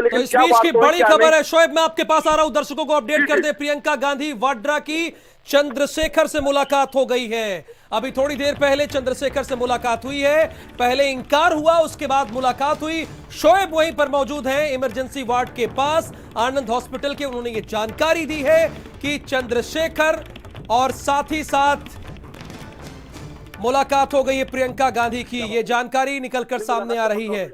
लेकिन इस बीच की बड़ी खबर है शोएब, मैं आपके पास आ रहा हूं, दर्शकों को अपडेट कर दे। प्रियंका गांधी वाड्रा की चंद्रशेखर से मुलाकात हो गई है। अभी थोड़ी देर पहले चंद्रशेखर से मुलाकात हुई है, पहले इंकार हुआ, उसके बाद मुलाकात हुई। शोएब वहीं पर मौजूद हैं इमरजेंसी वार्ड के पास आनंद हॉस्पिटल के। उन्होंने ये जानकारी दी है कि चंद्रशेखर और साथ ही साथ मुलाकात हो गई है प्रियंका गांधी की। ये जानकारी निकलकर सामने आ रही है।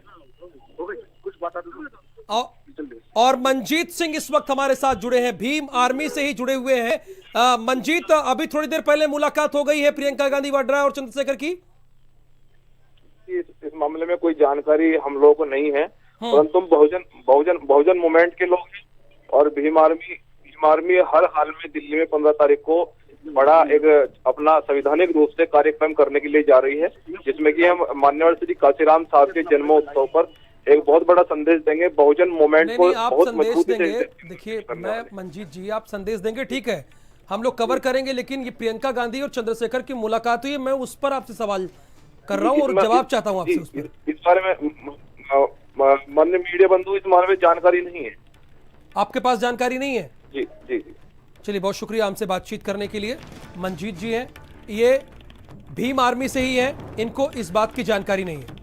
और मंजीत सिंह इस वक्त हमारे साथ जुड़े हैं, भीम आर्मी से ही जुड़े हुए हैं। मंजीत, अभी थोड़ी देर पहले मुलाकात हो गई है प्रियंका गांधी वाड्रा और चंद्रशेखर की। इस मामले में कोई जानकारी हम लोगों को नहीं है, परंतु बहुजन मूवमेंट के लोग हैं और भीम आर्मी हर हाल में दिल्ली में 15 तारीख को बड़ा एक अपना संवैधानिक रूप से कार्यक्रम करने के लिए जा रही है, जिसमें कि हम माननीय श्री काशीराम साहब के जन्मोत्सव पर एक बहुत बड़ा संदेश देंगे। बहुजन मूवमेंट को बहुत मजबूती से देखिए, मैं मंजीत जी, आप संदेश देंगे, ठीक है, हम लोग कवर करेंगे, लेकिन ये प्रियंका गांधी और चंद्रशेखर की मुलाकात हुई है, मैं उस पर आपसे सवाल कर रहा हूं और जवाब चाहता हूं आपसे उस पर। इस बारे में माननीय मीडिया बंधु, इस बारे में जानकारी नहीं है। आपके पास जानकारी नहीं है? जी जी जी। चलिए, बहुत शुक्रिया हमसे बातचीत करने के लिए। मंजीत जी हैं, ये भीम आर्मी से ही हैं, इनको इस बात की जानकारी नहीं है।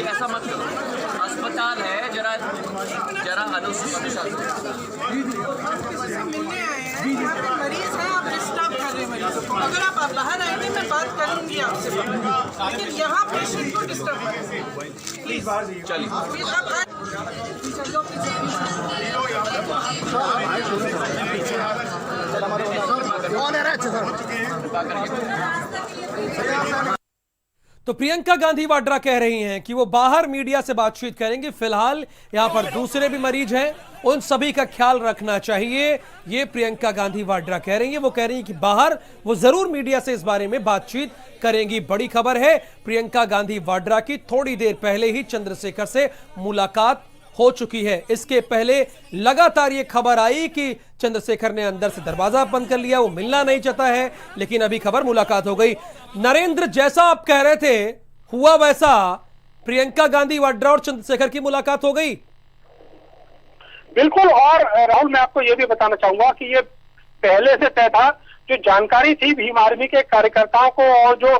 ऐसा मत करो, अस्पताल है, जरा मरीज है, आप डिस्टर्ब कर रहे हैं मरीज को। अगर आप बाहर आएंगे मैं बात करूंगी आपसे, लेकिन यहाँ पेशेंट को डिस्टर्ब करें प्लीज। चलिए प्लीज आप तो प्रियंका गांधी वाड्रा कह रही हैं कि वो बाहर मीडिया से बातचीत करेंगे, फिलहाल यहां पर दूसरे भी मरीज हैं, उन सभी का ख्याल रखना चाहिए, ये प्रियंका गांधी वाड्रा कह रही हैं। वो कह रही हैं कि बाहर वो जरूर मीडिया से इस बारे में बातचीत करेंगी। बड़ी खबर है प्रियंका गांधी वाड्रा की, थोड़ी देर पहले ही चंद्रशेखर से मुलाकात हो चुकी है। इसके पहले लगातार ये खबर आई कि चंद्रशेखर ने अंदर से दरवाजा बंद कर लिया, वो मिलना नहीं चाहता है, लेकिन अभी खबर मुलाकात हो गई। नरेंद्र, जैसा आप कह रहे थे हुआ वैसा, प्रियंका गांधी वाड्रा और चंद्रशेखर की मुलाकात हो गई। बिल्कुल, और राहुल मैं आपको ये भी बताना चाहूंगा कि ये पहले से तय था। जो जानकारी थी भीम आर्मी के कार्यकर्ताओं को और जो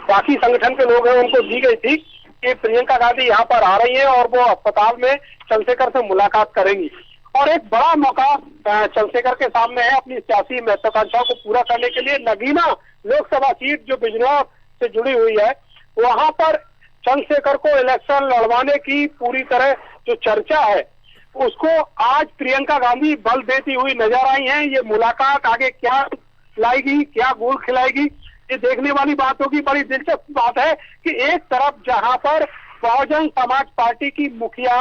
बाकी संगठन के लोग हैं उनको दी गई थी कि प्रियंका गांधी यहाँ पर आ रही है और वो अस्पताल में चंद्रशेखर से मुलाकात करेंगी। और एक बड़ा मौका चंद्रशेखर के सामने है अपनी सियासी महत्वाकांक्षाओं को पूरा करने के लिए। नगीना लोकसभा सीट जो बिजनौर से जुड़ी हुई है, वहां पर चंद्रशेखर को इलेक्शन लड़वाने की पूरी तरह जो चर्चा है उसको आज प्रियंका गांधी बल देती हुई नजर आई हैं। ये मुलाकात आगे क्या लाएगी, क्या गुल खिलाएगी, ये देखने वाली बात होगी। बड़ी दिलचस्प बात है कि एक तरफ जहां पर बहुजन समाज पार्टी की मुखिया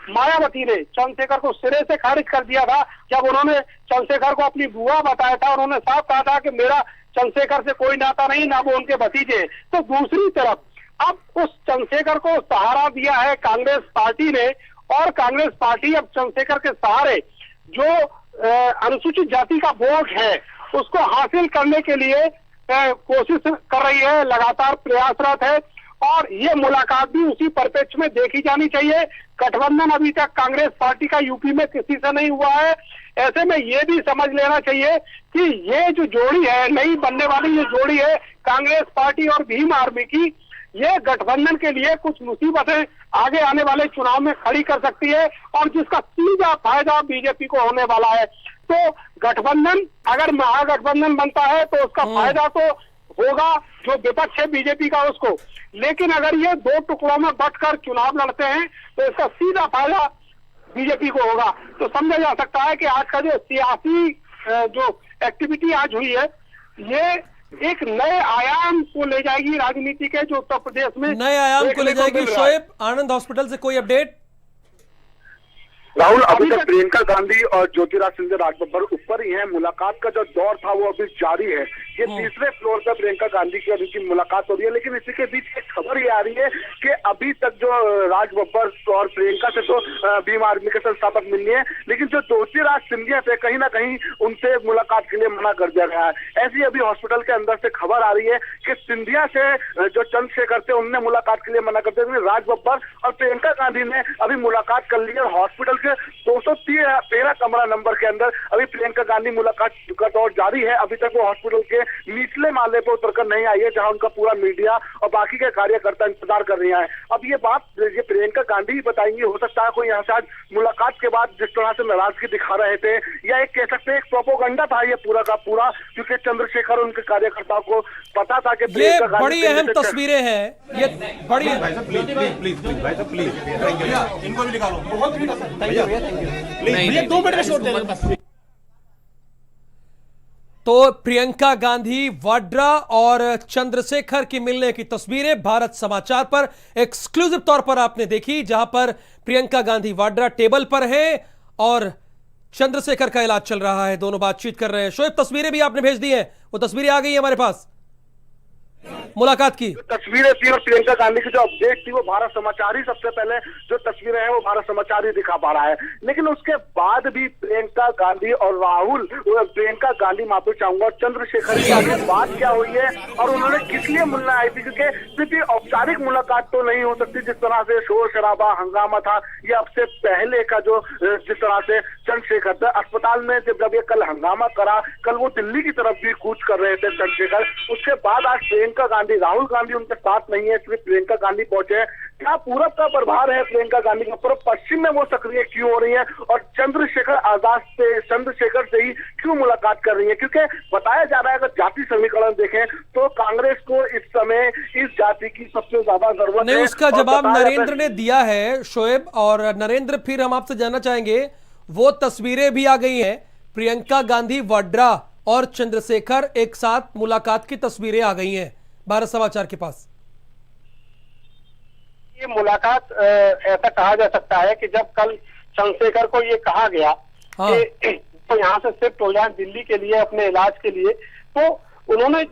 मायावती ने चंद्रशेखर को सिरे से खारिज कर दिया था, जब उन्होंने चंद्रशेखर को अपनी बुआ बताया था, उन्होंने साफ कहा था कि मेरा चंद्रशेखर से कोई नाता नहीं, ना वो उनके भतीजे। तो दूसरी तरफ अब उस चंद्रशेखर को सहारा दिया है कांग्रेस पार्टी ने, और कांग्रेस पार्टी अब चंद्रशेखर के सहारे जो अनुसूचित जाति का वोट है उसको हासिल करने के लिए कोशिश कर रही है, लगातार प्रयासरत है। और ये मुलाकात भी उसी परिप्रेक्ष्य में देखी जानी चाहिए। गठबंधन अभी तक कांग्रेस पार्टी का यूपी में किसी से नहीं हुआ है। ऐसे में ये भी समझ लेना चाहिए कि ये जो जोड़ी है, नई बनने वाली ये जोड़ी है कांग्रेस पार्टी और भीम आर्मी की, ये गठबंधन के लिए कुछ मुसीबतें आगे आने वाले चुनाव में खड़ी कर सकती है और जिसका सीधा फायदा बीजेपी को होने वाला है। तो गठबंधन, अगर महागठबंधन बनता है तो उसका फायदा तो होगा जो विपक्ष है बीजेपी का उसको, लेकिन अगर ये दो टुकड़ों में बंटकर चुनाव लड़ते हैं तो इसका सीधा फायदा बीजेपी को होगा। तो समझा जा सकता है कि आज का जो सियासी जो एक्टिविटी आज हुई है, ये एक नए आयाम को ले जाएगी राजनीति के, जो उत्तर प्रदेश में नए आयाम को ले जाएगी। शोएब, आनंद हॉस्पिटल से कोई अपडेट? राहुल, अभी तक प्रियंका गांधी और ज्योतिराज सिंधिया राजबब्बर ऊपर ही हैं। मुलाकात का जो दौर था वो अभी जारी है। ये तीसरे फ्लोर पर प्रियंका गांधी की अभी की मुलाकात हो रही है। लेकिन इसी के बीच एक खबर ये आ रही है कि अभी तक जो राज बब्बर और प्रियंका से तो भीम आर्मी के संस्थापक मिलनी है, लेकिन जो ज्योतिराज सिंधिया थे कहीं ना कहीं उनसे मुलाकात के लिए मना कर दिया गया है। ऐसी अभी हॉस्पिटल के अंदर से खबर आ रही है कि सिंधिया से जो चंद्रशेखर थे उनने मुलाकात के लिए मना कर दिया। राज बब्बर और प्रियंका गांधी ने अभी मुलाकात कर ली है। हॉस्पिटल के 213 कमरा नंबर के अंदर अभी प्रियंका गांधी मुलाकात का दौर जारी है। अभी तक वो हॉस्पिटल के निचले माले पर उतरकर नहीं आई है, जहां उनका पूरा मीडिया और बाकी के कार्यकर्ता इंतजार कर रहे हैं। अब ये बात ये प्रियंका गांधी ही बताएंगी। हो सकता है कोई यहाँ से आज मुलाकात के बाद जिस तरह से नाराजगी दिखा रहे थे, या एक कह सकते हैं एक प्रोपोगंडा था ये पूरा का पूरा, क्योंकि चंद्रशेखर उनके कार्यकर्ताओं को पता था कि ये बड़ी अहम तस्वीरें हैं। ये बड़ी प्लीज इनको भी निकालो। बहुत नहीं 2 मिनट का शॉट दे बस। तो प्रियंका गांधी वाड्रा और चंद्रशेखर की मिलने की तस्वीरें भारत समाचार पर एक्सक्लूसिव तौर पर आपने देखी, जहां पर प्रियंका गांधी वाड्रा टेबल पर है और चंद्रशेखर का इलाज चल रहा है। दोनों बातचीत कर रहे हैं। शोएब, तस्वीरें भी आपने भेज दी हैं, वो तस्वीरें आ गई है हमारे पास मुलाकात की। तस्वीरें थी और प्रियंका गांधी की जो अपडेट थी वो भारत समाचार ही सबसे पहले जो तस्वीरें हैं वो भारत समाचार ही दिखा पा रहा है। लेकिन उसके बाद भी प्रियंका गांधी और राहुल, प्रियंका गांधी माफी चाहूंगा, और चंद्रशेखर की आगे बात क्या हुई है और उन्होंने किस लिए मिलना आई थी, क्योंकि सिर्फ औपचारिक मुलाकात तो नहीं हो सकती। जिस तरह से शोर शराबा हंगामा था ये अब से पहले का, जो जिस तरह से चंद्रशेखर था अस्पताल में जब ये कल हंगामा करा, कल वो दिल्ली की तरफ भी कूच कर रहे थे चंद्रशेखर। उसके बाद आज प्रियंका गांधी, राहुल गांधी उनके साथ नहीं है, सिर्फ प्रियंका गांधी पहुंचे हैं। क्या पूरब का प्रभार है प्रियंका गांधी का, पूर्व पश्चिम में वो सक्रिय क्यों हो रही है और चंद्रशेखर आजाद से, चंद्रशेखर से ही क्यों मुलाकात कर रही है? क्योंकि बताया जा रहा है अगर जाति समीकरण देखें तो कांग्रेस को इस समय इस जाति की सबसे ज्यादा जरूरत है। उसका जवाब नरेंद्र ने दिया है शोएब, और नरेंद्र फिर हम आपसे जानना चाहेंगे, वो तस्वीरें भी आ गई हैं, प्रियंका गांधी वाड्रा और चंद्रशेखर एक साथ मुलाकात की तस्वीरें आ गई हैं भारत समाचार के पास। ये मुलाकात ऐसा कहा जा सकता है कि जब कल चंद्रशेखर को ये कहा गया कि तो यहाँ से शिफ्ट हो जाए दिल्ली के लिए अपने इलाज के लिए, तो उन्होंने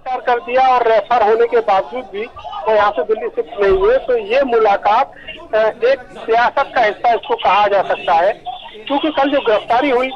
कर दिया और रेफर होने के बावजूद भी वो यहाँ से दिल्ली शिफ्ट नहीं हुए। तो ये मुलाकात एक सियासत का हिस्सा इसको कहा जा सकता है, क्योंकि कल जो गिरफ्तारी हुई